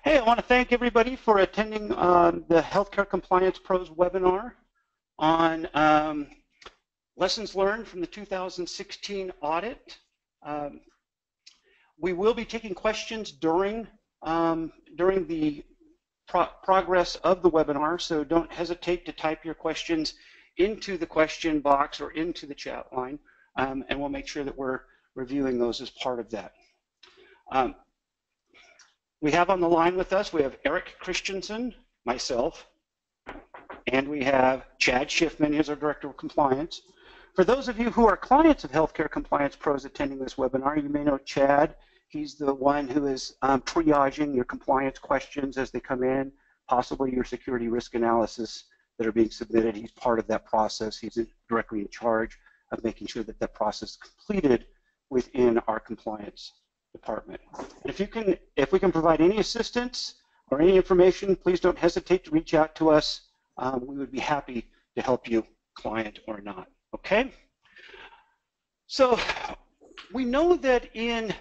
Hey, I want to thank everybody for attending the Healthcare Compliance Pros webinar on lessons learned from the 2016 audit. We will be taking questions during the progress of the webinar, so don't hesitate to type your questions into the question box or into the chat line, and we'll make sure that we're reviewing those as part of that. We have on the line with us, we have Eric Christensen, myself, and we have Chad Schiffman, who's our Director of Compliance. For those of you who are clients of Healthcare Compliance Pros attending this webinar, you may know Chad. He's the one who is triaging your compliance questions as they come in, possibly your security risk analysis that are being submitted. He's part of that process. He's directly in charge of making sure that that process is completed within our compliance department. And if we can provide any assistance or any information, please don't hesitate to reach out to us. We would be happy to help you, client or not. Okay? So we know that in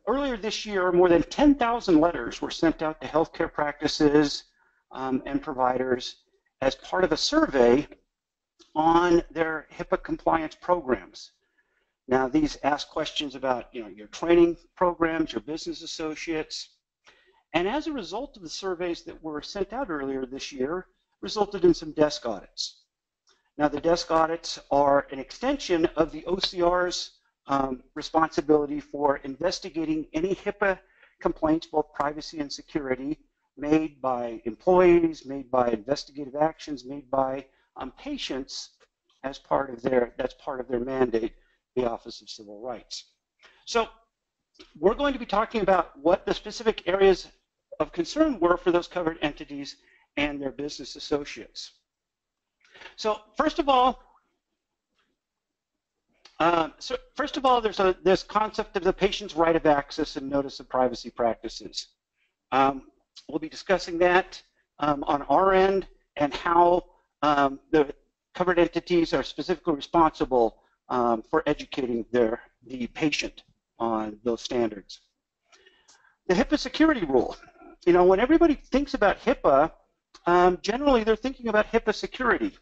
earlier this year, more than 10,000 letters were sent out to healthcare practices and providers as part of a survey on their HIPAA compliance programs. Now, these ask questions about your training programs, your business associates, and as a result of the surveys that were sent out earlier this year, resulted in some desk audits. Now, the desk audits are an extension of the OCR's responsibility for investigating any HIPAA complaints, both privacy and security, made by employees, made by investigative actions, made by patients as part of that's part of their mandate, the Office of Civil Rights. So we're going to be talking about what the specific areas of concern were for those covered entities and their business associates. So first of all, there's this concept of the patient's right of access and notice of privacy practices. We'll be discussing that on our end and how the covered entities are specifically responsible for educating the patient on those standards. The HIPAA security rule. When everybody thinks about HIPAA, generally they're thinking about HIPAA security.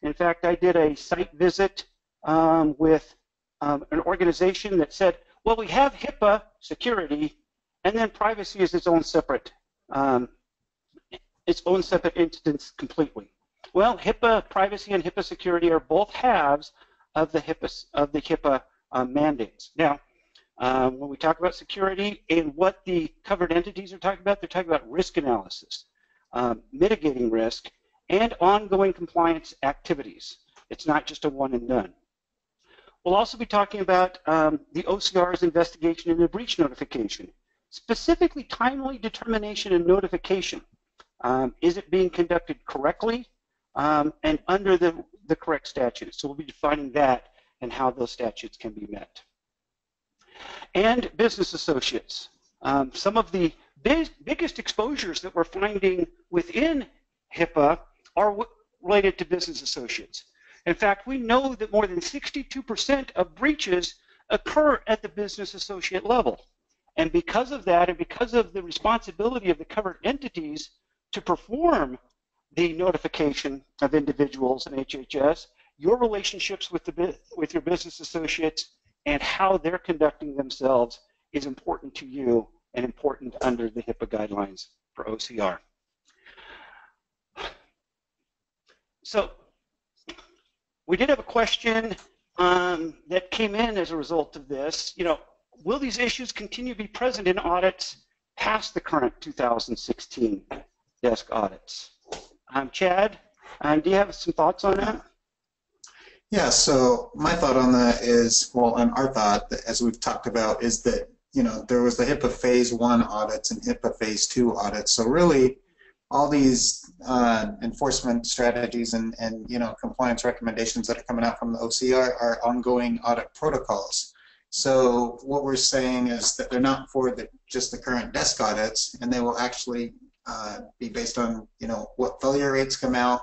In fact, I did a site visit with an organization that said, well, we have HIPAA security, and then privacy is its own separate instance completely. Well, HIPAA privacy and HIPAA security are both halves of the HIPAA mandates. Now, when we talk about security and what the covered entities are talking about, they're talking about risk analysis, mitigating risk, and ongoing compliance activities. It's not just a one and done. We'll also be talking about the OCR's investigation into breach notification, specifically timely determination and notification. Is it being conducted correctly and under the correct statutes? So we'll be defining that and how those statutes can be met. And business associates. Some of the biggest exposures that we're finding within HIPAA are related to business associates. In fact, we know that more than 62% of breaches occur at the business associate level. And because of that, and because of the responsibility of the covered entities to perform the notification of individuals in HHS, your relationships with your business associates and how they're conducting themselves is important to you and important under the HIPAA guidelines for OCR. So we did have a question that came in as a result of this. Will these issues continue to be present in audits past the current 2016 desk audits? Chad, do you have some thoughts on that? Yeah, so my thought on that is, well, and our thought, as we've talked about, is that, there was the HIPAA Phase 1 audits and HIPAA Phase 2 audits. So really, all these enforcement strategies and compliance recommendations that are coming out from the OCR are ongoing audit protocols. So what we're saying is that they're not for just the current desk audits, and they will actually be based on what failure rates come out,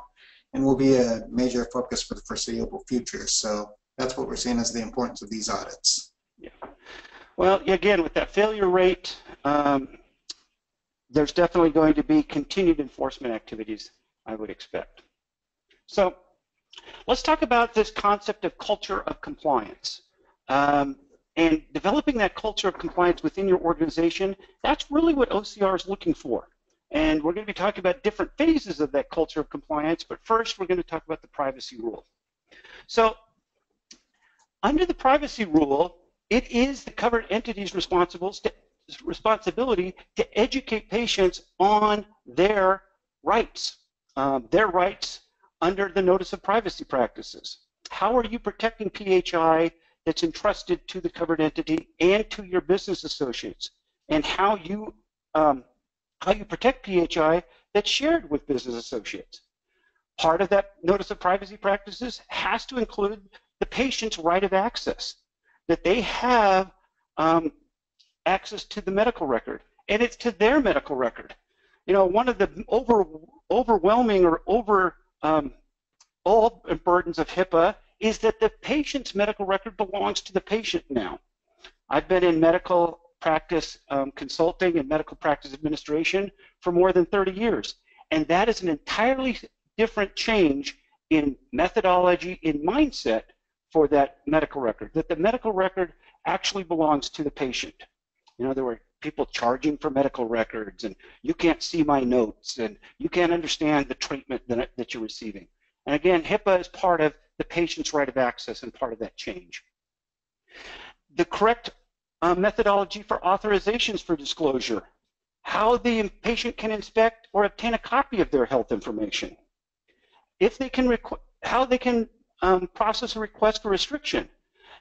and will be a major focus for the foreseeable future. So that's what we're seeing as the importance of these audits. Yeah. Well, again, with that failure rate, there's definitely going to be continued enforcement activities, I would expect. So let's talk about this concept of culture of compliance. And developing that culture of compliance within your organization, that's really what OCR is looking for. And we're going to be talking about different phases of that culture of compliance, but first we're going to talk about the privacy rule. So under the privacy rule, it is the covered entity's responsibility to educate patients on their rights under the Notice of Privacy Practices. How are you protecting PHI that's entrusted to the covered entity and to your business associates, and how you protect PHI that's shared with business associates? Part of that Notice of Privacy Practices has to include the patient's right of access, that they have access to the medical record, and it's to their medical record. You know, one of the overwhelming or all burdens of HIPAA is that the patient's medical record belongs to the patient now. I've been in medical practice consulting and medical practice administration for more than 30 years, and that is an entirely different change in methodology, in mindset for that medical record, that the medical record actually belongs to the patient. You know, there were people charging for medical records, and you can't see my notes, and you can't understand the treatment that you're receiving. And again, HIPAA is part of the patient's right of access and part of that change. The correct methodology for authorizations for disclosure, how the patient can inspect or obtain a copy of their health information, if they can how they can process a request for restriction.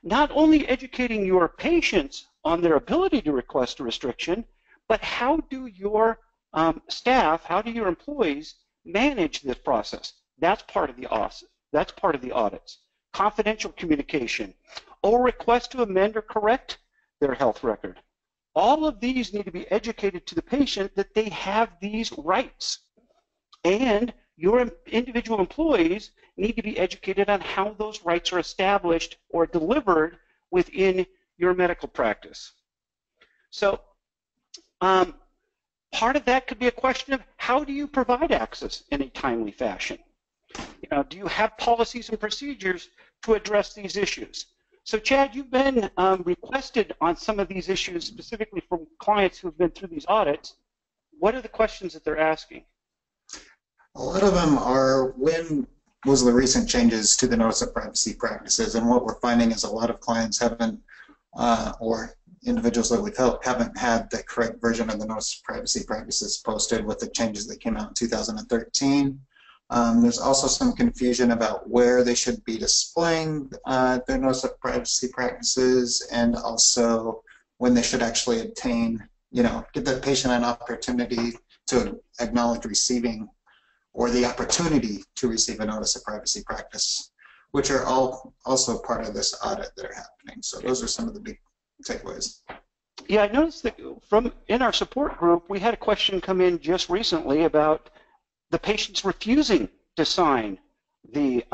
Not only educating your patients on their ability to request a restriction, but how do your staff, how do your employees manage this process? That's part of the audits. Confidential communication, or request to amend or correct their health record. All of these need to be educated to the patient that they have these rights. And your individual employees need to be educated on how those rights are established or delivered within your medical practice. So part of that could be a question of how do you provide access in a timely fashion? You know, do you have policies and procedures to address these issues? So Chad, you've been requested on some of these issues specifically from clients who've been through these audits. What are the questions that they're asking? A lot of them are, when was the recent changes to the Notice of Privacy Practices? And what we're finding is a lot of clients haven't, or individuals that we've helped, haven't had the correct version of the Notice of Privacy Practices posted with the changes that came out in 2013. There's also some confusion about where they should be displaying their Notice of Privacy Practices, and also when they should actually obtain, you know, give the patient an opportunity to acknowledge receiving, or the opportunity to receive a Notice of Privacy Practice, which are all also part of this audit that are happening. So those are some of the big takeaways. Yeah, I noticed that in our support group, we had a question come in just recently about the patients refusing to sign the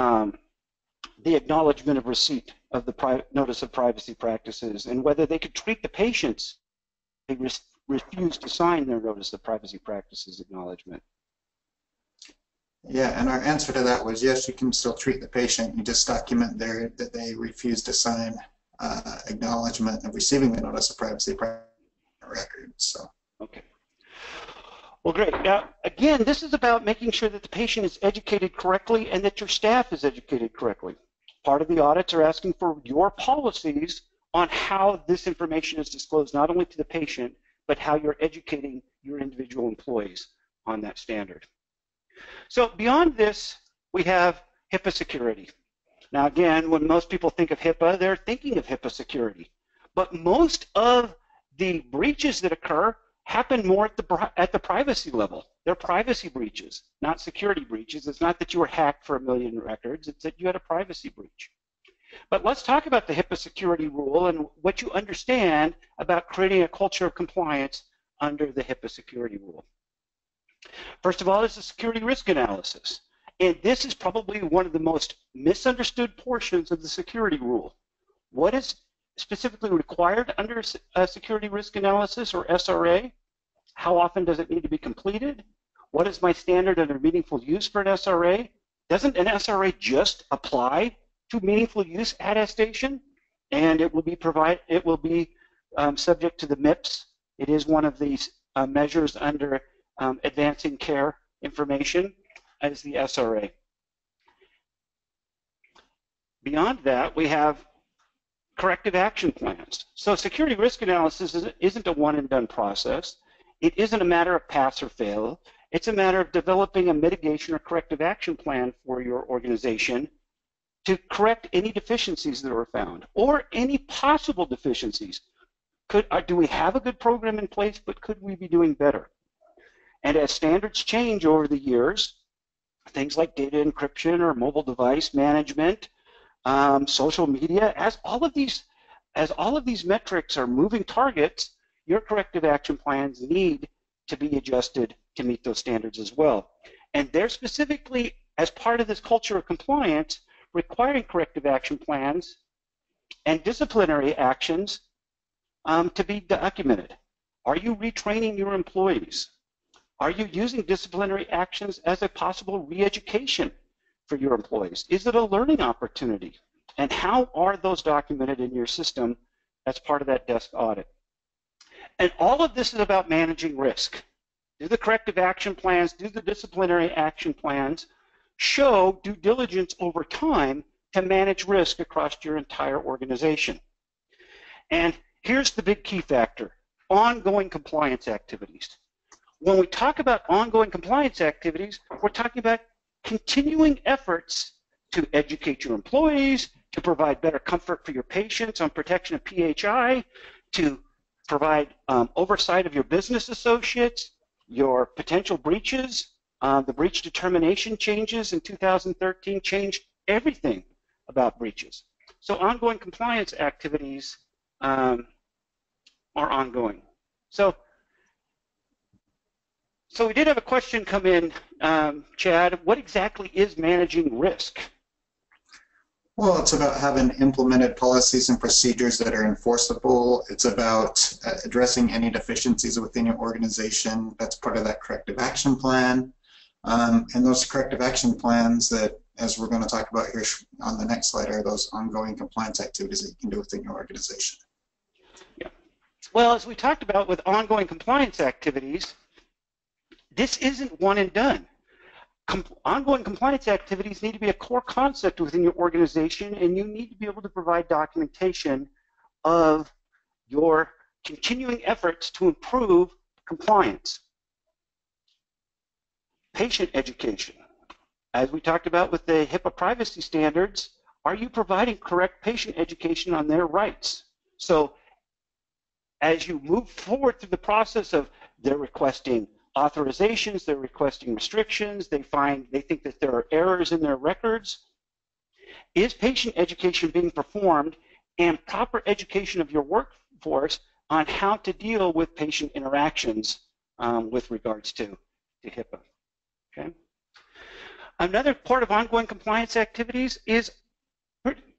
acknowledgement of receipt of the Notice of Privacy Practices, and whether they could treat the patients who refuse to sign their Notice of Privacy Practices acknowledgement. Yeah, and our answer to that was yes, you can still treat the patient. You just document there that they refuse to sign acknowledgement of receiving the Notice of Privacy record. So. Okay. Well, great. Now, again, this is about making sure that the patient is educated correctly and that your staff is educated correctly. Part of the audits are asking for your policies on how this information is disclosed, not only to the patient, but how you're educating your individual employees on that standard. So beyond this, we have HIPAA security. Now, again, when most people think of HIPAA, they're thinking of HIPAA security. But most of the breaches that occur happen more at the privacy level. They're privacy breaches, not security breaches. It's not that you were hacked for 1 million records. It's that you had a privacy breach. But let's talk about the HIPAA security rule and what you understand about creating a culture of compliance under the HIPAA security rule. First of all, is the security risk analysis. And this is probably one of the most misunderstood portions of the security rule. What is specifically required under a security risk analysis, or SRA? How often does it need to be completed? What is my standard under meaningful use for an SRA? Doesn't an SRA just apply to meaningful use attestation? And it will be subject to the MIPS. It is one of these measures under advancing care information as the SRA. Beyond that, we have corrective action plans. So security risk analysis isn't a one and done process. It isn't a matter of pass or fail. It's a matter of developing a mitigation or corrective action plan for your organization to correct any deficiencies that are found or any possible deficiencies. Do we have a good program in place, but could we be doing better? And as standards change over the years, things like data encryption or mobile device management, social media, as all of these metrics are moving targets, your corrective action plans need to be adjusted to meet those standards as well. And they're specifically, as part of this culture of compliance, requiring corrective action plans and disciplinary actions to be documented. Are you retraining your employees? Are you using disciplinary actions as a possible re-education for your employees? Is it a learning opportunity? And how are those documented in your system as part of that desk audit? And all of this is about managing risk. Do the corrective action plans, do the disciplinary action plans show due diligence over time to manage risk across your entire organization? And here's the big key factor: ongoing compliance activities. When we talk about ongoing compliance activities, we're talking about continuing efforts to educate your employees, to provide better comfort for your patients on protection of PHI, to provide oversight of your business associates, your potential breaches. The breach determination changes in 2013 changed everything about breaches. So ongoing compliance activities are ongoing. So we did have a question come in, Chad. What exactly is managing risk? Well, it's about having implemented policies and procedures that are enforceable. It's about addressing any deficiencies within your organization. That's part of that corrective action plan. And those corrective action plans that, as we're going to talk about here on the next slide, are those ongoing compliance activities that you can do within your organization. Yeah. Well, as we talked about with ongoing compliance activities, this isn't one and done. Ongoing compliance activities need to be a core concept within your organization, and you need to be able to provide documentation of your continuing efforts to improve compliance. Patient education. As we talked about with the HIPAA privacy standards, are you providing correct patient education on their rights? So as you move forward through the process of they're requesting authorizations, they're requesting restrictions, they think that there are errors in their records, is patient education being performed and proper education of your workforce on how to deal with patient interactions with regards to HIPAA? Okay. Another part of ongoing compliance activities is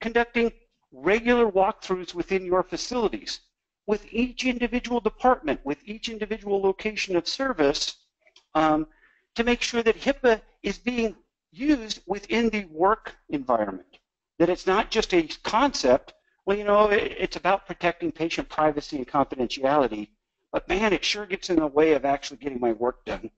conducting regular walkthroughs within your facilities with each individual department, with each individual location of service, to make sure that HIPAA is being used within the work environment, that it's not just a concept. Well, you know, it's about protecting patient privacy and confidentiality, but man, it sure gets in the way of actually getting my work done.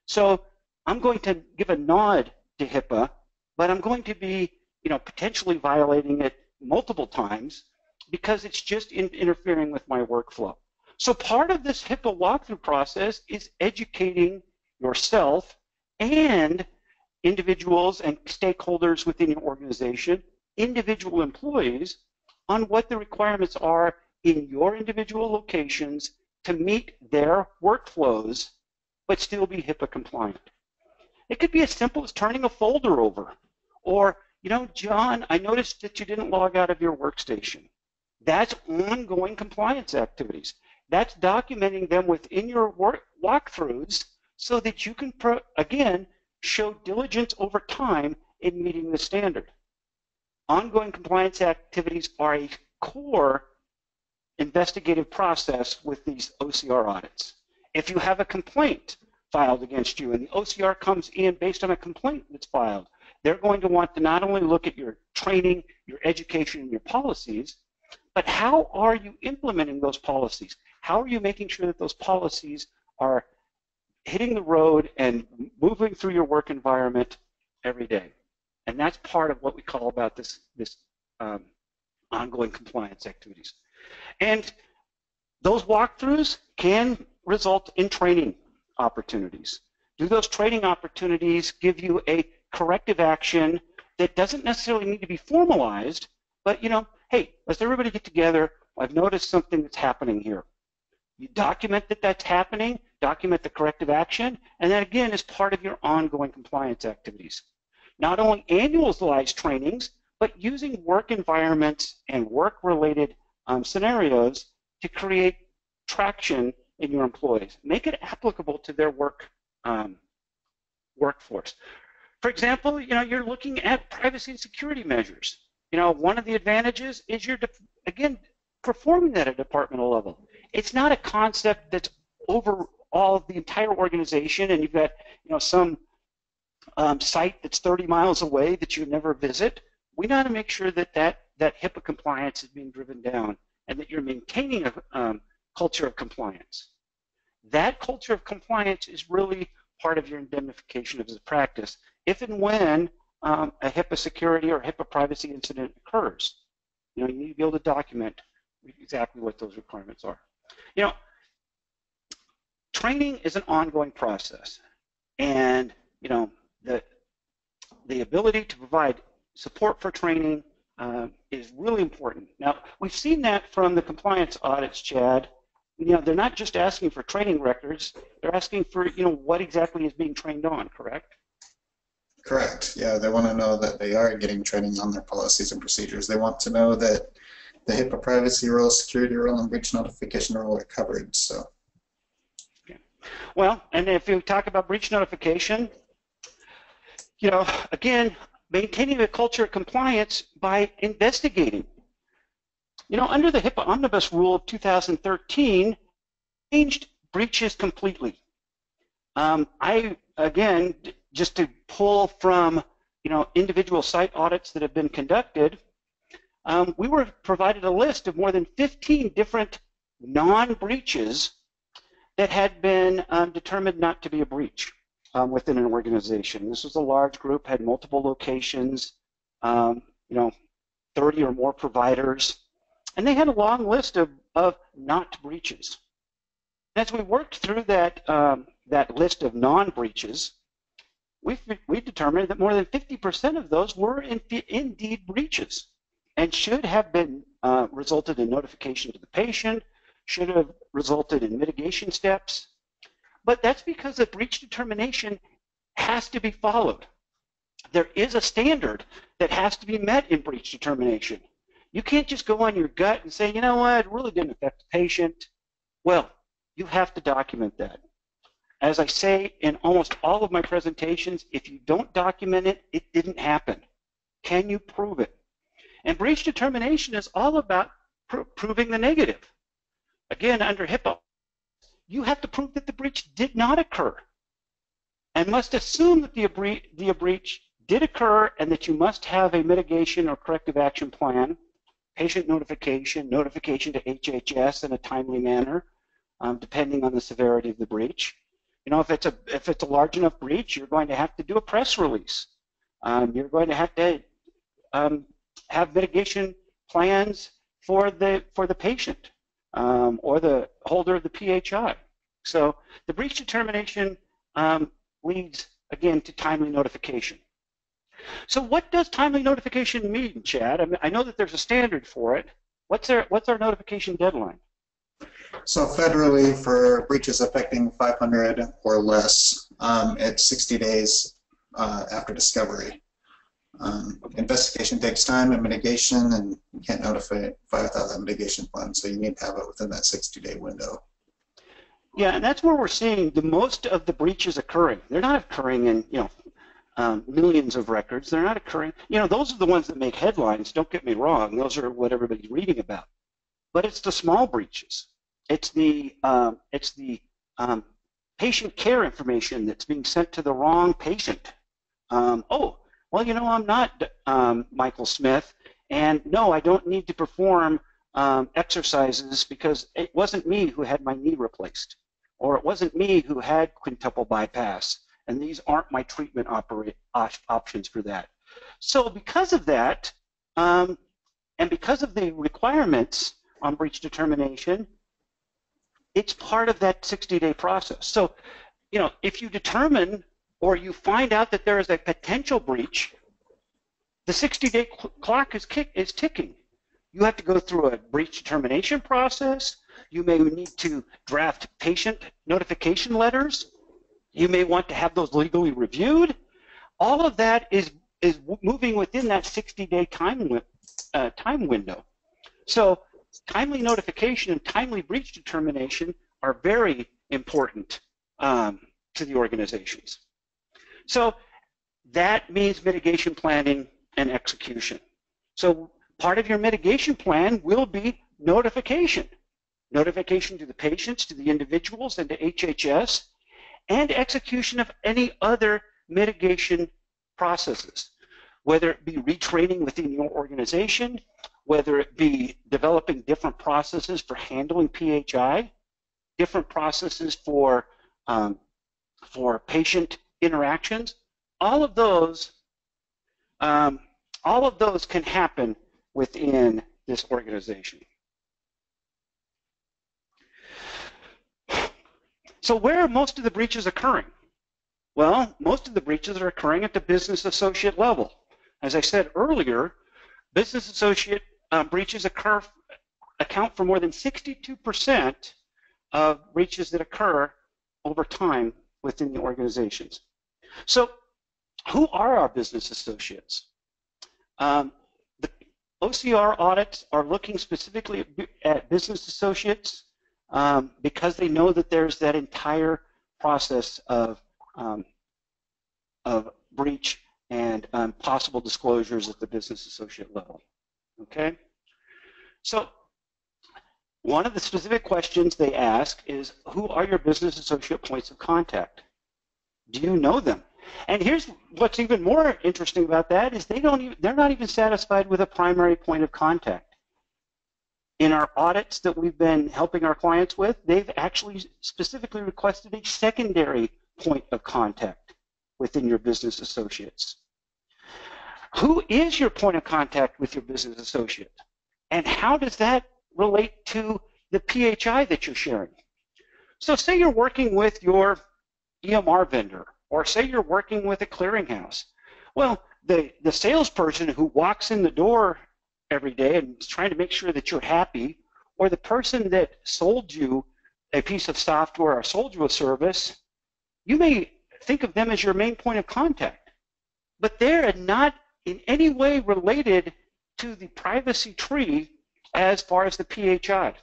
So I'm going to give a nod to HIPAA, but I'm going to be, you know, potentially violating it multiple times because it's just interfering with my workflow. So part of this HIPAA walkthrough process is educating yourself and individuals and stakeholders within your organization, individual employees, on what the requirements are in your individual locations to meet their workflows, but still be HIPAA compliant. It could be as simple as turning a folder over, or, you know, John, I noticed that you didn't log out of your workstation. That's ongoing compliance activities. That's documenting them within your walkthroughs so that you can, again, show diligence over time in meeting the standard. Ongoing compliance activities are a core investigative process with these OCR audits. if you have a complaint filed against you and the OCR comes in based on a complaint that's filed, they're going to want to not only look at your training, your education, and your policies, but how are you implementing those policies? How are you making sure that those policies are hitting the road and moving through your work environment every day? And that's part of what we call about this ongoing compliance activities. And those walkthroughs can result in training opportunities. Do those training opportunities give you a corrective action that doesn't necessarily need to be formalized, but, you know, hey, let's everybody get together. I've noticed something that's happening here. You document that that's happening, document the corrective action, and that, again, is part of your ongoing compliance activities. Not only annualized trainings, but using work environments and work-related scenarios to create traction in your employees. Make it applicable to their workforce. For example, you know, you're looking at privacy and security measures. You know, one of the advantages is you're, again, performing that at a departmental level. It's not a concept that's over all of the entire organization and you've got, you know, some site that's 30 miles away that you never visit. We got to make sure that that HIPAA compliance is being driven down and that you're maintaining a culture of compliance. That culture of compliance is really part of your indemnification of the practice if and when a HIPAA security or HIPAA privacy incident occurs. You know, you need to be able to document exactly what those requirements are. You know, training is an ongoing process, and you know, the ability to provide support for training is really important. Now, we've seen that from the compliance audits, Chad. You know, they're not just asking for training records, they're asking for, you know, what exactly is being trained on, correct? Correct. Yeah, they want to know that they are getting training on their policies and procedures. They want to know that the HIPAA privacy rule, security rule, and breach notification rule are covered. So. Okay. Well, and if you talk about breach notification, you know, again, maintaining a culture of compliance by investigating. You know, under the HIPAA Omnibus Rule of 2013, changed breaches completely. Again, just to pull from, you know, individual site audits that have been conducted, we were provided a list of more than 15 different non-breaches that had been determined not to be a breach within an organization. This was a large group, had multiple locations, you know, 30 or more providers, and they had a long list of not breaches. As we worked through that that list of non-breaches, we determined that more than 50% of those were indeed breaches and should have been resulted in notification to the patient, should have resulted in mitigation steps. But that's because the breach determination has to be followed. There is a standard that has to be met in breach determination. You can't just go on your gut and say, you know what, it really didn't affect the patient. Well, you have to document that. As I say in almost all of my presentations, if you don't document it, it didn't happen. Can you prove it? And breach determination is all about proving the negative. Again, under HIPAA, you have to prove that the breach did not occur and must assume that the breach did occur and that you must have a mitigation or corrective action plan, patient notification, notification to HHS in a timely manner, depending on the severity of the breach. You know, if it's a large enough breach, you're going to have to do a press release. You're going to have mitigation plans for the patient or the holder of the PHI. So the breach determination leads again to timely notification. So what does timely notification mean, Chad? I mean, I know that there's a standard for it. What's our notification deadline? So federally, for breaches affecting 500 or less, it's 60 days after discovery. Investigation takes time and mitigation, and you can't notify without that mitigation plan, so you need to have it within that 60-day window. Yeah, and that's where we're seeing the most of the breaches occurring. They're not occurring in, you know, millions of records. They're not occurring. You know, those are the ones that make headlines. Don't get me wrong; those are what everybody's reading about. But it's the small breaches. It's the patient care information that's being sent to the wrong patient. Oh, well, you know, I'm not Michael Smith, and no, I don't need to perform exercises because it wasn't me who had my knee replaced, or it wasn't me who had quintuple bypass, and these aren't my treatment options for that. So because of that, and because of the requirements on breach determination, it's part of that 60-day process. So, you know, if you determine or you find out that there is a potential breach, the 60-day clock is ticking. You have to go through a breach determination process. You may need to draft patient notification letters. You may want to have those legally reviewed. All of that is moving within that 60-day time window. So timely notification and timely breach determination are very important to the organizations. So that means mitigation planning and execution. So part of your mitigation plan will be notification. Notification to the patients, to the individuals, and to HHS, and execution of any other mitigation processes, whether it be retraining within your organization, whether it be developing different processes for handling PHI, different processes for patient interactions. All of those can happen within this organization. So where are most of the breaches occurring? Well, most of the breaches are occurring at the business associate level. As I said earlier, business associate breaches account for more than 62% of breaches that occur over time within the organizations. So who are our business associates? The OCR audits are looking specifically at business associates because they know that there's that entire process of breach and possible disclosures at the business associate level. Okay? So one of the specific questions they ask is, who are your business associate points of contact? Do you know them? And here's what's even more interesting about that is they're not even satisfied with a primary point of contact. In our audits that we've been helping our clients with, they've actually specifically requested a secondary point of contact within your business associates. Who is your point of contact with your business associate? And how does that relate to the PHI that you're sharing? So say you're working with your EMR vendor, or say you're working with a clearinghouse. Well, the salesperson who walks in the door every day and is trying to make sure that you're happy, or the person that sold you a piece of software or sold you a service, you may think of them as your main point of contact, but they're not in any way related to the privacy tree as far as the PHI.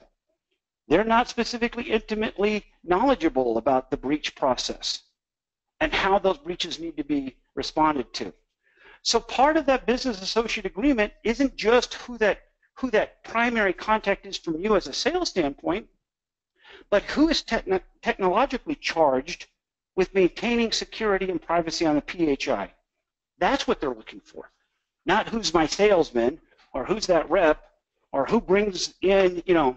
They're not specifically intimately knowledgeable about the breach process and how those breaches need to be responded to. So part of that business associate agreement isn't just who that primary contact is from you as a sales standpoint, but who is technologically charged with maintaining security and privacy on the PHI. That's what they're looking for. Not who's my salesman, or who's that rep, or who brings in, you know,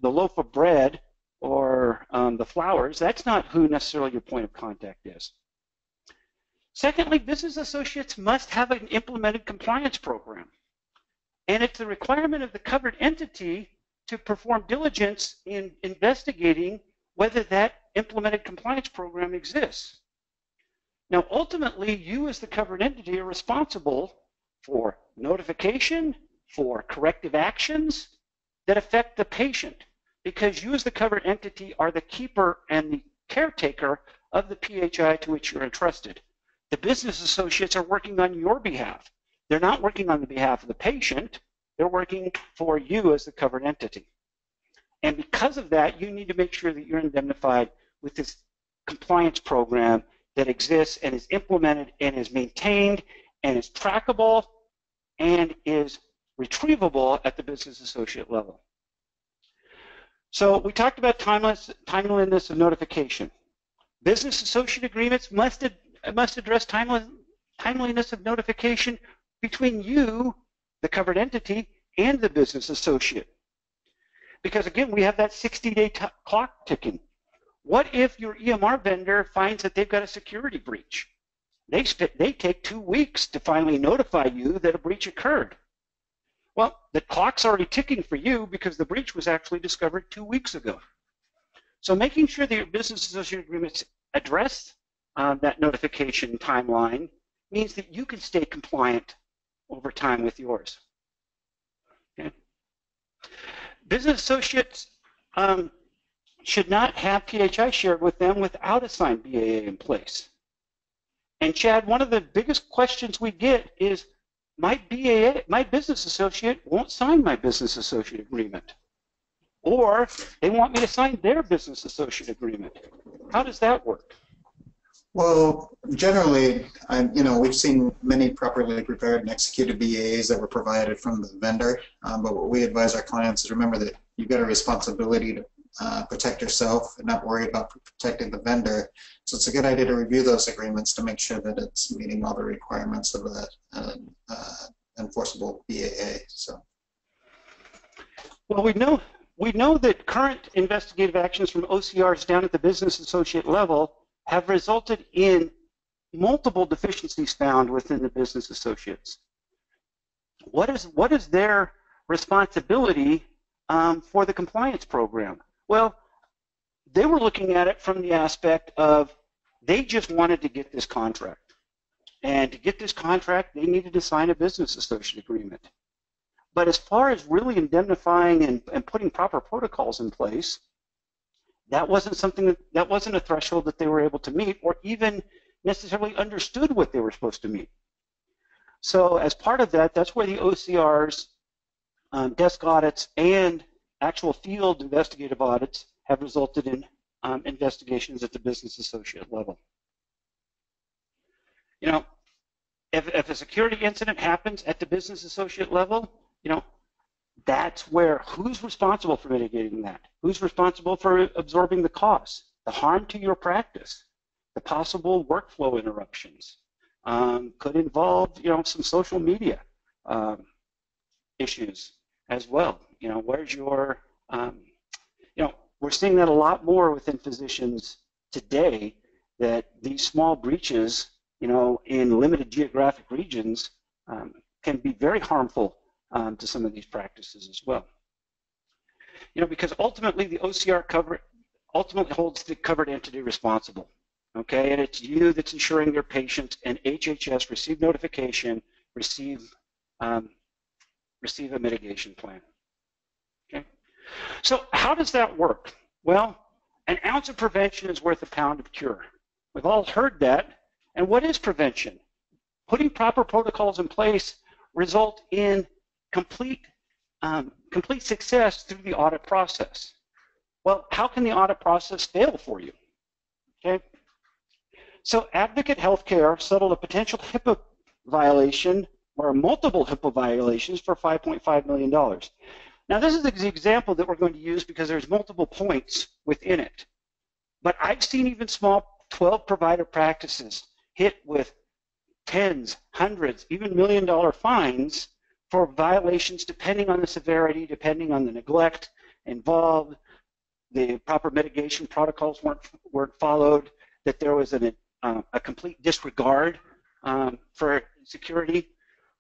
the loaf of bread or the flowers. That's not who necessarily your point of contact is. Secondly, business associates must have an implemented compliance program. And it's the requirement of the covered entity to perform diligence in investigating whether that implemented compliance program exists. Now, ultimately, you as the covered entity are responsible for notification, for corrective actions that affect the patient, because you as the covered entity are the keeper and the caretaker of the PHI to which you're entrusted. The business associates are working on your behalf. They're not working on the behalf of the patient. They're working for you as the covered entity. And because of that, you need to make sure that you're indemnified with this compliance program that exists and is implemented and is maintained and is trackable and is retrievable at the business associate level. So we talked about timeliness of notification. Business associate agreements must address timeliness of notification between you, the covered entity, and the business associate. Because again, we have that 60-day clock ticking. What if your EMR vendor finds that they've got a security breach? They take 2 weeks to finally notify you that a breach occurred. Well, the clock's already ticking for you because the breach was actually discovered 2 weeks ago. So making sure that your business associate agreements address that notification timeline means that you can stay compliant over time with yours. Okay. Business associates should not have PHI shared with them without a signed BAA in place. And Chad, one of the biggest questions we get is, my business associate won't sign my business associate agreement. Or they want me to sign their business associate agreement. How does that work? Well, generally, we've seen many properly prepared and executed BAAs that were provided from the vendor, but what we advise our clients is remember that you've got a responsibility to protect yourself and not worry about protecting the vendor. So it's a good idea to review those agreements to make sure that it's meeting all the requirements of that enforceable BAA. So, well, we know that current investigative actions from OCRs down at the business associate level have resulted in multiple deficiencies found within the business associates. What is their responsibility for the compliance program? Well, they were looking at it from the aspect of they just wanted to get this contract. And to get this contract, they needed to sign a business associate agreement. But as far as really indemnifying and putting proper protocols in place, that wasn't that wasn't a threshold that they were able to meet or even necessarily understood what they were supposed to meet. So as part of that, that's where the OCRs, desk audits, and actual field investigative audits have resulted in investigations at the business associate level. You know, if a security incident happens at the business associate level, that's where who's responsible for mitigating that? Who's responsible for absorbing the costs, the harm to your practice, the possible workflow interruptions? Could involve, some social media issues as well. Where's your, we're seeing that a lot more within physicians today, that these small breaches, in limited geographic regions can be very harmful to some of these practices as well. Because ultimately the OCR ultimately holds the covered entity responsible. Okay, and it's you that's ensuring your patients and HHS receive notification, receive a mitigation plan. Okay, so how does that work? Well, an ounce of prevention is worth a pound of cure. We've all heard that. And what is prevention? Putting proper protocols in place result in complete success through the audit process. Well, how can the audit process fail for you? Okay. So Advocate Healthcare settled a potential HIPAA violation or multiple HIPAA violations for $5.5 million. Now, this is the example that we're going to use because there's multiple points within it. But I've seen even small 12-provider practices hit with tens, hundreds, even $1 million fines for violations depending on the severity, depending on the neglect involved, the proper mitigation protocols weren't followed, that there was a complete disregard for security.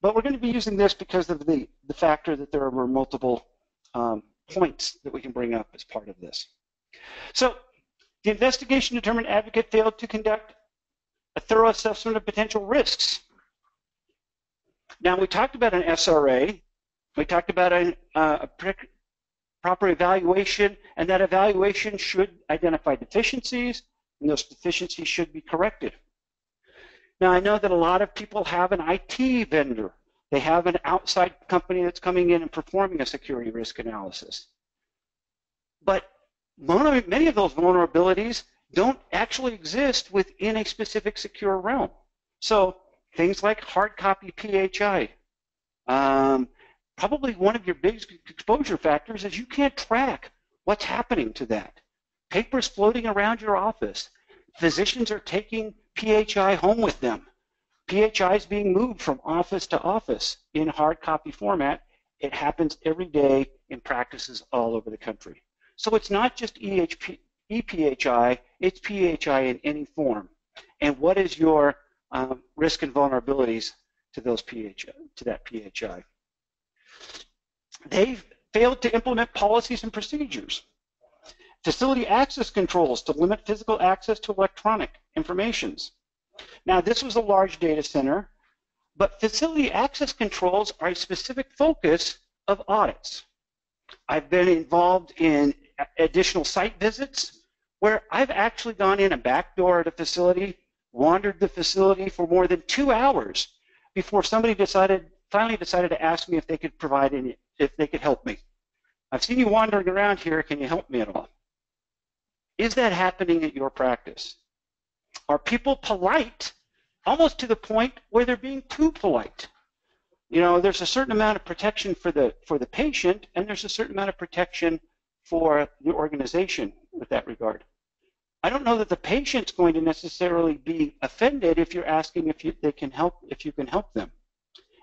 But we're going to be using this because of the factor that there were multiple points that we can bring up as part of this. So the investigation determined Advocate failed to conduct a thorough assessment of potential risks. Now, we talked about an SRA. We talked about a proper evaluation, and that evaluation should identify deficiencies, and those deficiencies should be corrected. Now, I know that a lot of people have an IT vendor. They have an outside company that's coming in and performing a security risk analysis. But many of those vulnerabilities don't actually exist within a specific secure realm. So things like hard copy PHI. Probably one of your big exposure factors is you can't track What's happening to that? Papers floating around your office. Physicians are taking PHI home with them. PHI is being moved from office to office in hard copy format. It happens every day in practices all over the country. So it's not just ePHI, it's PHI in any form. And what is your risk and vulnerabilities to those PHI, to that PHI? They've failed to implement policies and procedures. Facility access controls to limit physical access to electronic informations. Now, this was a large data center, but facility access controls are a specific focus of audits. I've been involved in additional site visits where I've actually gone in a back door at a facility, wandered the facility for more than 2 hours before somebody finally decided to ask me if they could if they could help me. I've seen you wandering around here, can you help me at all? Is that happening at your practice? Are people polite, almost to the point where they're being too polite? You know, there's a certain amount of protection for the patient, and there's a certain amount of protection for the organization with that regard. I don't know that the patient's going to necessarily be offended if you're asking if you can help them.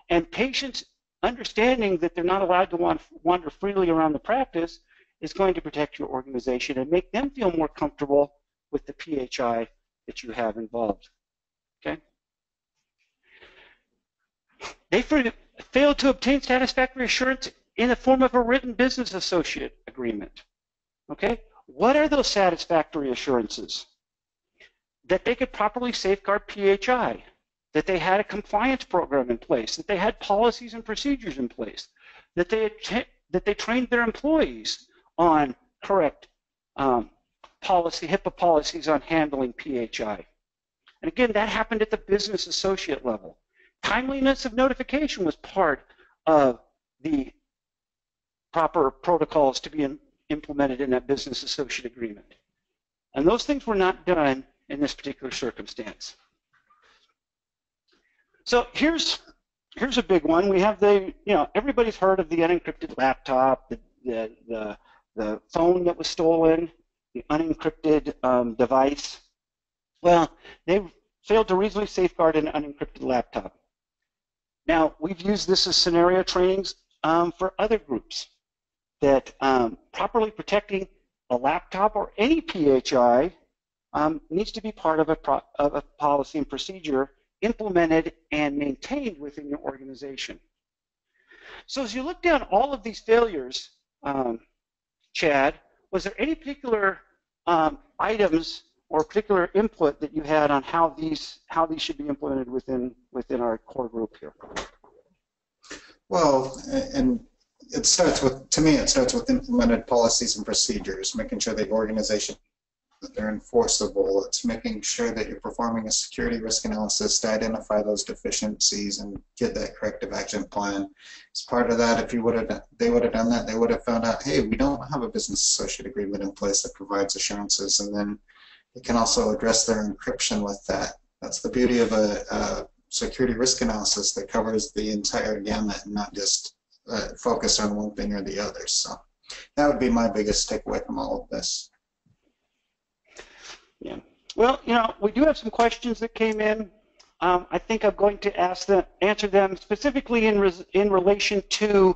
And patients understanding that they're not allowed to wander freely around the practice is going to protect your organization and make them feel more comfortable with the PHI that you have involved. Okay? They failed to obtain satisfactory assurance in the form of a written business associate agreement. Okay? What are those satisfactory assurances? That they could properly safeguard PHI, that they had a compliance program in place, that they had policies and procedures in place, that they trained their employees on correct HIPAA policies on handling PHI. And again, that happened at the business associate level. Timeliness of notification was part of the proper protocols to be implemented in that business associate agreement. And those things were not done in this particular circumstance. So here's a big one. We have everybody's heard of the unencrypted laptop, the phone that was stolen, the unencrypted device. Well, they failed to reasonably safeguard an unencrypted laptop. Now, we've used this as scenario trainings for other groups, that properly protecting a laptop or any PHI needs to be part of a policy and procedure implemented and maintained within your organization. So as you look down all of these failures, Chad, was there any particular items or particular input that you had on how these should be implemented within our core group here? Well, and it starts with, to me, it starts with implemented policies and procedures, making sure the organization, that they're enforceable. It's making sure that you're performing a security risk analysis to identify those deficiencies and get that corrective action plan. As part of that, if they would have done that, they would have found out, hey, we don't have a business associate agreement in place that provides assurances, and then they can also address their encryption with that. That's the beauty of a security risk analysis that covers the entire gamut and not just focus on one thing or the other. So that would be my biggest takeaway from all of this. Yeah. Well, we do have some questions that came in. I think I'm going to answer them specifically in relation to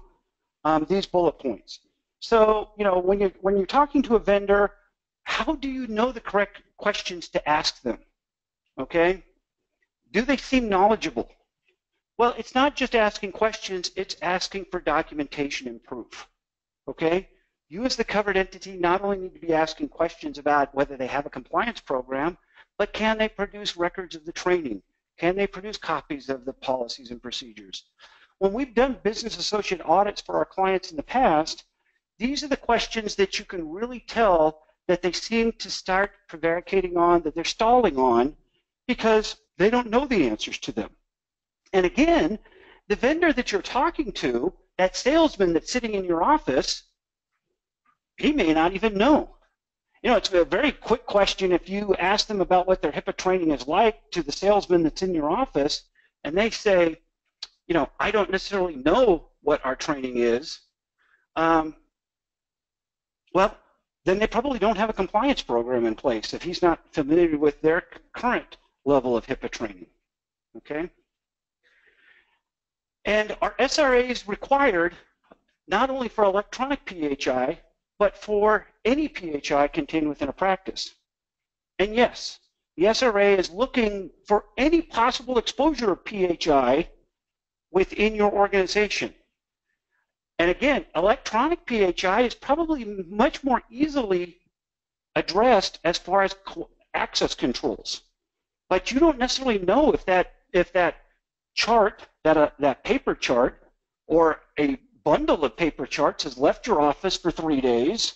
these bullet points. So, when you're talking to a vendor, how do you know the correct questions to ask them? Okay? Do they seem knowledgeable? Well, it's not just asking questions, it's asking for documentation and proof. Okay? You as the covered entity not only need to be asking questions about whether they have a compliance program, but can they produce records of the training? Can they produce copies of the policies and procedures? When we've done business associate audits for our clients in the past, these are the questions that you can really tell that they seem to start prevaricating on, that they're stalling on, because they don't know the answers to them. And again, the vendor that you're talking to, that salesman that's sitting in your office, he may not even know. It's a very quick question if you ask them about what their HIPAA training is like to the salesman that's in your office, and they say, I don't necessarily know what our training is. Well, then they probably don't have a compliance program in place if he's not familiar with their current level of HIPAA training. Okay? And our SRA is required not only for electronic PHI, but for any PHI contained within a practice. And yes, the SRA is looking for any possible exposure of PHI within your organization. And again, electronic PHI is probably much more easily addressed as far as access controls. But you don't necessarily know if that chart, that paper chart, or a bundle of paper charts has left your office for 3 days,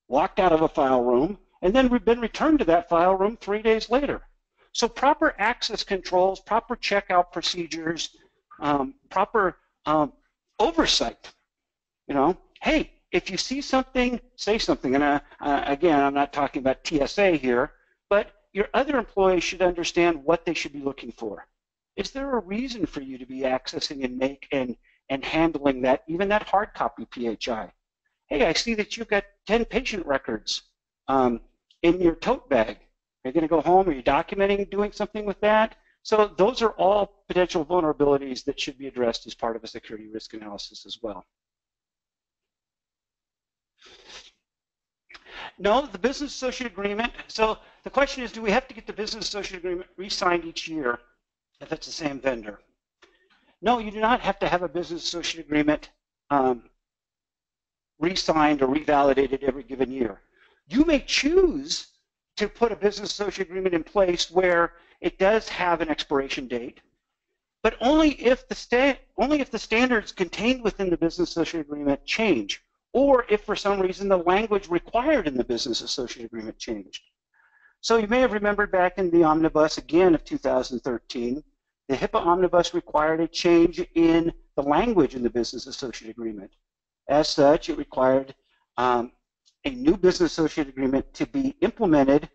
walked out of a file room, and then been returned to that file room 3 days later. So proper access controls, proper checkout procedures, proper oversight. You know, hey, if you see something, say something. And again, I'm not talking about TSA here, but your other employees should understand what they should be looking for. Is there a reason for you to be accessing and handling that, even that hard copy PHI? Hey, I see that you've got 10 patient records in your tote bag. Are you going to go home? Are you documenting doing something with that? So those are all potential vulnerabilities that should be addressed as part of a security risk analysis as well. No, the business associate agreement. So the question is, do we have to get the business associate agreement re-signed each year if it's the same vendor? No, you do not have to have a business associate agreement re-signed or revalidated every given year. You may choose to put a business associate agreement in place where it does have an expiration date, but only if the standards contained within the business associate agreement change, or if for some reason the language required in the business associate agreement changed. So you may have remembered back in the omnibus again of 2013, the HIPAA omnibus required a change in the language in the business associate agreement. As such, it required a new business associate agreement to be implemented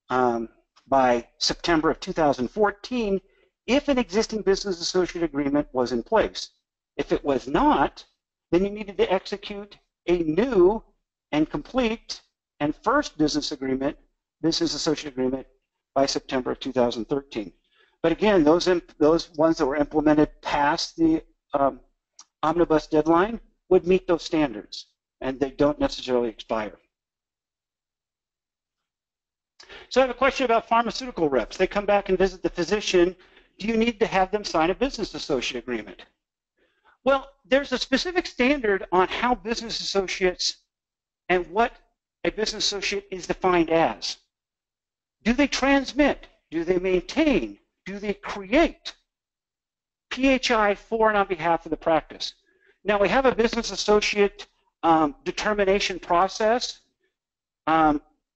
by September of 2014 if an existing business associate agreement was in place. If it was not, then you needed to execute a new and complete and first business associate agreement by September of 2013. But again, those ones that were implemented past the omnibus deadline would meet those standards, and they don't necessarily expire. So I have a question about pharmaceutical reps. They come back and visit the physician. Do you need to have them sign a business associate agreement? Well, there's a specific standard on how business associates and what a business associate is defined as. Do they transmit? Do they maintain? Do they create PHI for and on behalf of the practice? Now, we have a business associate determination process.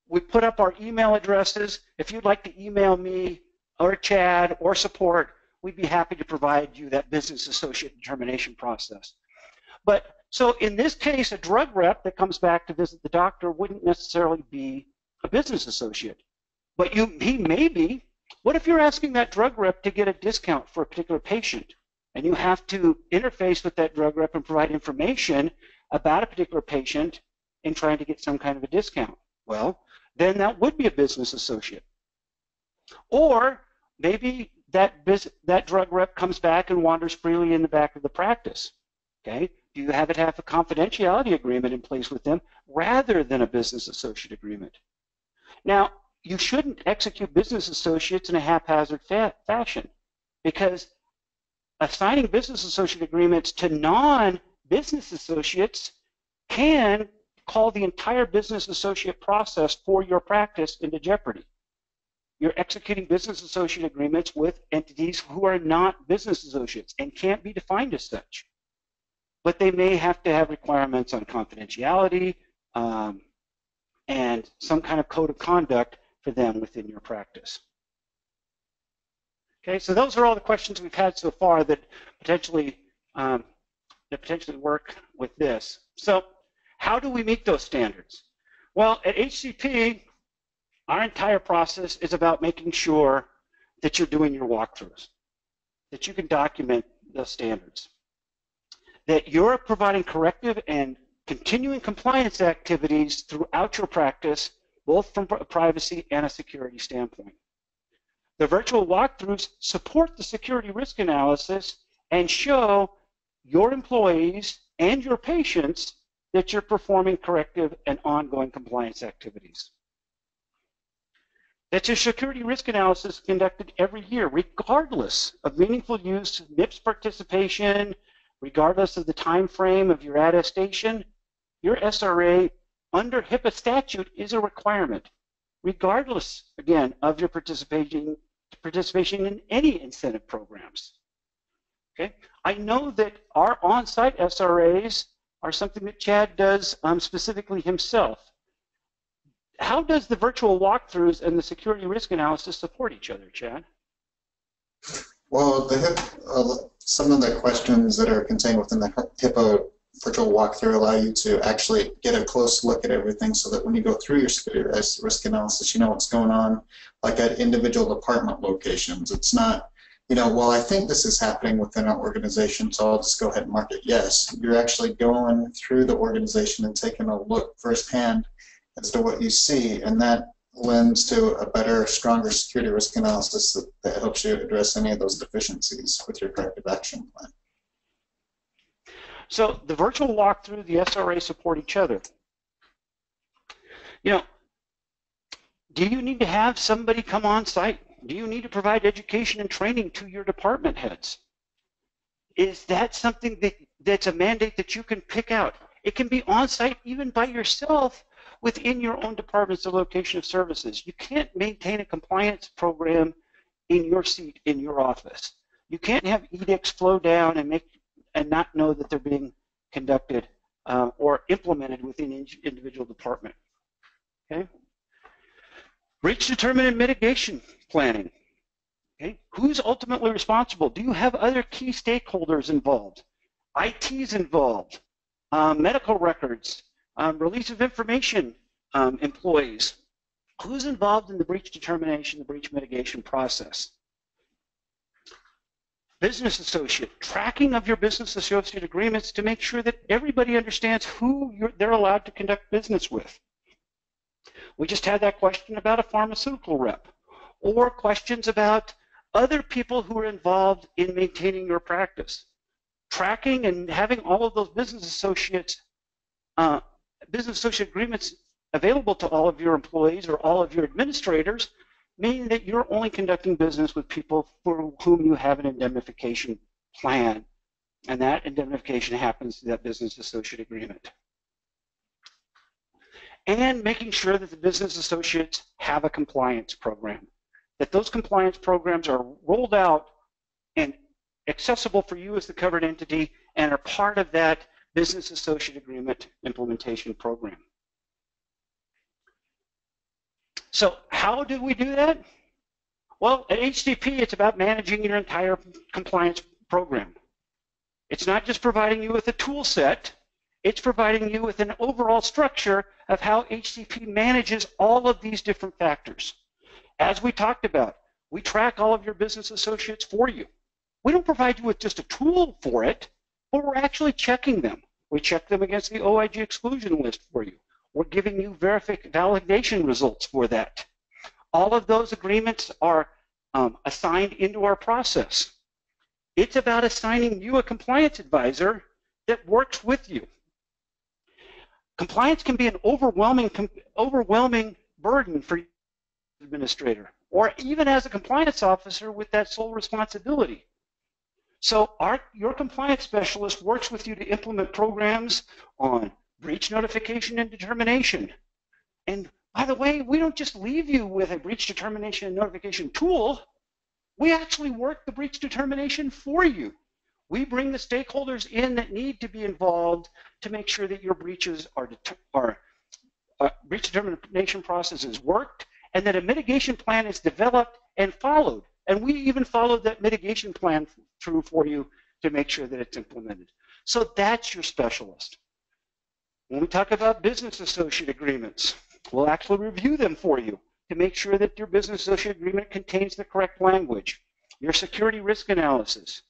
We put up our email addresses. If you'd like to email me or Chad or support, we'd be happy to provide you that business associate determination process. But so in this case, a drug rep that comes back to visit the doctor wouldn't necessarily be a business associate. But he may be. What if you're asking that drug rep to get a discount for a particular patient, and you have to interface with that drug rep and provide information about a particular patient in trying to get some kind of a discount? Well, then that would be a business associate. Or maybe that drug rep comes back and wanders freely in the back of the practice. Okay? Do you have it have a confidentiality agreement in place with them rather than a business associate agreement? Now, you shouldn't execute business associates in a haphazard fashion, because assigning business associate agreements to non-business associates can call the entire business associate process for your practice into jeopardy. You're executing business associate agreements with entities who are not business associates and can't be defined as such. But they may have to have requirements on confidentiality and some kind of code of conduct for them within your practice. Okay, so those are all the questions we've had so far that potentially work with this. So how do we meet those standards? Well, at HCP, our entire process is about making sure that you're doing your walkthroughs, that you can document the standards, that you're providing corrective and continuing compliance activities throughout your practice, both from a privacy and a security standpoint. The virtual walkthroughs support the security risk analysis and show your employees and your patients that you're performing corrective and ongoing compliance activities. That your security risk analysis is conducted every year, regardless of meaningful use, MIPS participation, regardless of the time frame of your attestation. Your SRA under HIPAA statute is a requirement, regardless, again, of your participation in any incentive programs. Okay? I know that our on-site SRAs are something that Chad does specifically himself. How does the virtual walkthroughs and the security risk analysis support each other, Chad? Well, some of the questions that are contained within the HIPAA virtual walkthrough allow you to actually get a close look at everything so that when you go through your security risk analysis, you know what's going on, like at individual department locations. It's not, you know, well, I think this is happening within our organization, so I'll just go ahead and mark it yes. You're actually going through the organization and taking a look firsthand as to what you see, and that lends to a better, stronger security risk analysis that helps you address any of those deficiencies with your corrective action plan. So the virtual walkthrough, the SRA support each other. You know, do you need to have somebody come on site? Do you need to provide education and training to your department heads? Is that something that's a mandate that you can pick out? It can be on site even by yourself within your own departments of location of services. You can't maintain a compliance program in your seat in your office. You can't have edicts flow down and not know that they're being conducted or implemented within each individual department. Okay? Breach determinant and mitigation planning. Okay? Who's ultimately responsible? Do you have other key stakeholders involved? IT's involved, medical records, release of information employees. Who's involved in the breach determination, the breach mitigation process? Business associate, tracking of your business associate agreements to make sure that everybody understands who they're allowed to conduct business with. We just had that question about a pharmaceutical rep, or questions about other people who are involved in maintaining your practice. Tracking and having all of those business associate agreements available to all of your employees or all of your administrators, meaning that you're only conducting business with people for whom you have an indemnification plan, and that indemnification happens through that business associate agreement. And making sure that the business associates have a compliance program, that those compliance programs are rolled out and accessible for you as the covered entity and are part of that business associate agreement implementation program. So how do we do that? Well, at HCP, it's about managing your entire compliance program. It's not just providing you with a tool set, it's providing you with an overall structure of how HCP manages all of these different factors. As we talked about, we track all of your business associates for you. We don't provide you with just a tool for it, but we're actually checking them. We check them against the OIG exclusion list for you. We're giving you validation results for that. All of those agreements are assigned into our process. It's about assigning you a compliance advisor that works with you. Compliance can be an overwhelming burden for the administrator, or even as a compliance officer with that sole responsibility. So your compliance specialist works with you to implement programs on breach notification and determination. And by the way, we don't just leave you with a breach determination and notification tool. We actually work the breach determination for you. We bring the stakeholders in that need to be involved to make sure that your breaches breach determination process is worked and that a mitigation plan is developed and followed. And we even followed that mitigation plan through for you to make sure that it's implemented. So that's your specialist. When we talk about business associate agreements, we'll actually review them for you to make sure that your business associate agreement contains the correct language. Your security risk analysis.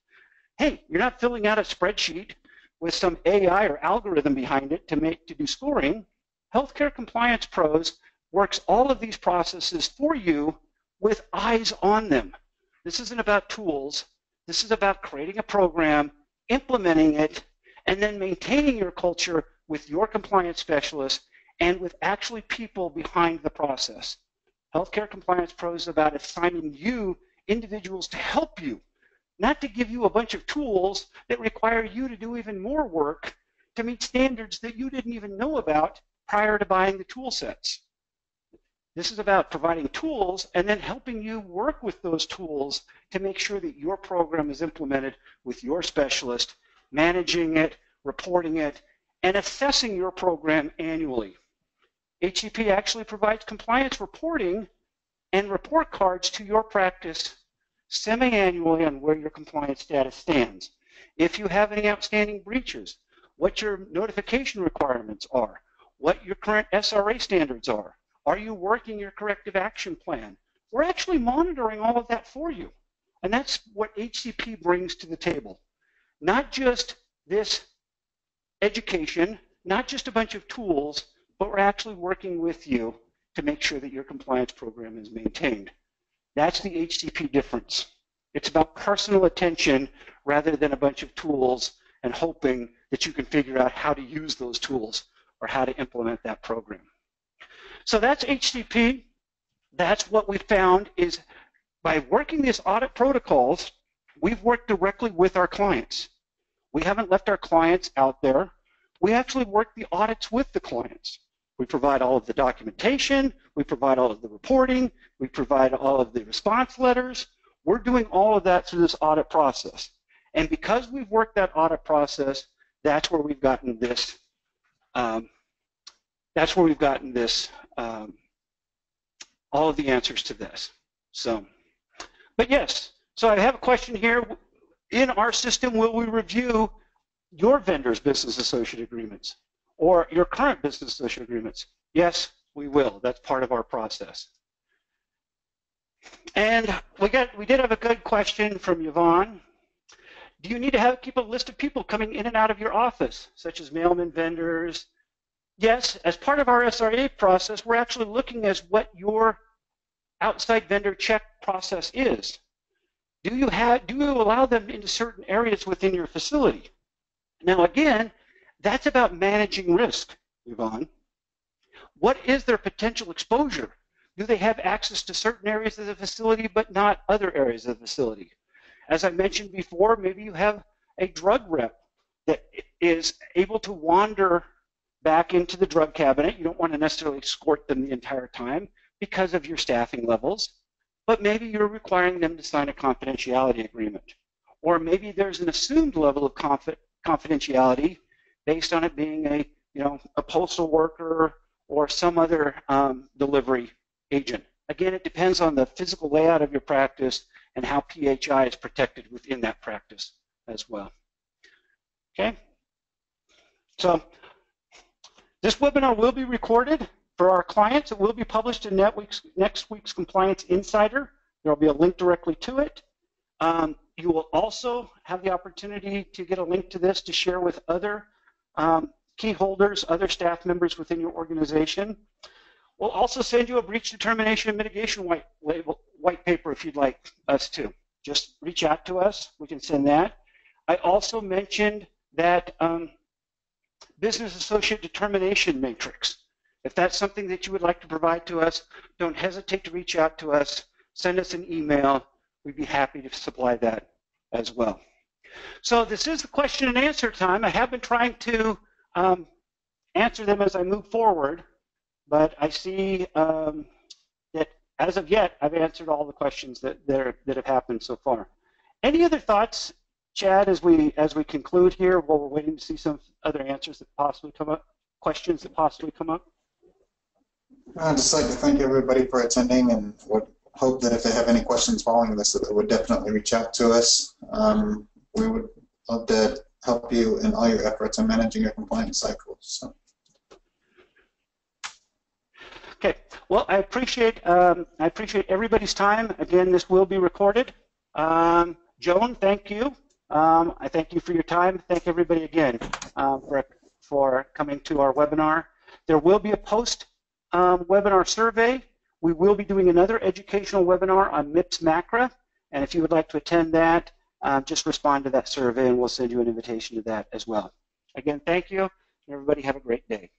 Hey, you're not filling out a spreadsheet with some AI or algorithm behind it to do scoring, Healthcare Compliance Pros works all of these processes for you with eyes on them. This isn't about tools. This is about creating a program, implementing it, and then maintaining your culture with your compliance specialists and with actually people behind the process. Healthcare Compliance Pros is about assigning you individuals to help you, not to give you a bunch of tools that require you to do even more work to meet standards that you didn't even know about prior to buying the tool sets. This is about providing tools and then helping you work with those tools to make sure that your program is implemented with your specialist, managing it, reporting it, and assessing your program annually. HCP actually provides compliance reporting and report cards to your practice semi-annually on where your compliance status stands. If you have any outstanding breaches, what your notification requirements are, what your current SRA standards are you working your corrective action plan? We're actually monitoring all of that for you. And that's what HCP brings to the table. Not just this education, not just a bunch of tools, but we're actually working with you to make sure that your compliance program is maintained. That's the HCP difference. It's about personal attention rather than a bunch of tools and hoping that you can figure out how to use those tools or how to implement that program. So that's HCP. That's what we found is by working these audit protocols, we've worked directly with our clients. We haven't left our clients out there. We actually work the audits with the clients. We provide all of the documentation. We provide all of the reporting. We provide all of the response letters. We're doing all of that through this audit process. And because we've worked that audit process, that's where we've gotten this. All of the answers to this. So, but yes. So I have a question here. In our system, will we review your vendor's business associate agreements or your current business associate agreements? Yes, we will. That's part of our process. And we did have a good question from Yvonne. Do you need to keep a list of people coming in and out of your office, such as mailmen, vendors? Yes, as part of our SRA process, we're actually looking at what your outside vendor check process is. Do you allow them into certain areas within your facility? Now again, that's about managing risk, Yvonne. What is their potential exposure? Do they have access to certain areas of the facility but not other areas of the facility? As I mentioned before, maybe you have a drug rep that is able to wander back into the drug cabinet. You don't want to necessarily escort them the entire time because of your staffing levels, but maybe you're requiring them to sign a confidentiality agreement. Or maybe there's an assumed level of confidentiality based on it being a postal worker or some other delivery agent. Again, it depends on the physical layout of your practice and how PHI is protected within that practice as well. Okay? So this webinar will be recorded for our clients. It will be published in next week's Compliance Insider. There will be a link directly to it. You will also have the opportunity to get a link to this to share with other key holders, other staff members within your organization. We'll also send you a breach determination and mitigation white paper if you'd like us to. Just reach out to us. We can send that. I also mentioned that business associate determination matrix. If that's something that you would like to provide to us, don't hesitate to reach out to us. Send us an email. We'd be happy to supply that as well. So this is the question and answer time. I have been trying to answer them as I move forward, but I see that as of yet, I've answered all the questions that have happened so far. Any other thoughts, Chad, as we conclude here while we're waiting to see some other answers that possibly come up, questions that possibly come up? I'd just like to thank everybody for attending and would hope that if they have any questions following this, that they would definitely reach out to us. We would love to help you in all your efforts in managing your compliance cycles. So. Okay. Well, I appreciate everybody's time. Again, this will be recorded. Joan, thank you. I thank you for your time. Thank everybody again for coming to our webinar. There will be a post-webinar survey. We will be doing another educational webinar on MIPS MACRA, and if you would like to attend that, just respond to that survey and we'll send you an invitation to that as well. Again, thank you, and everybody have a great day.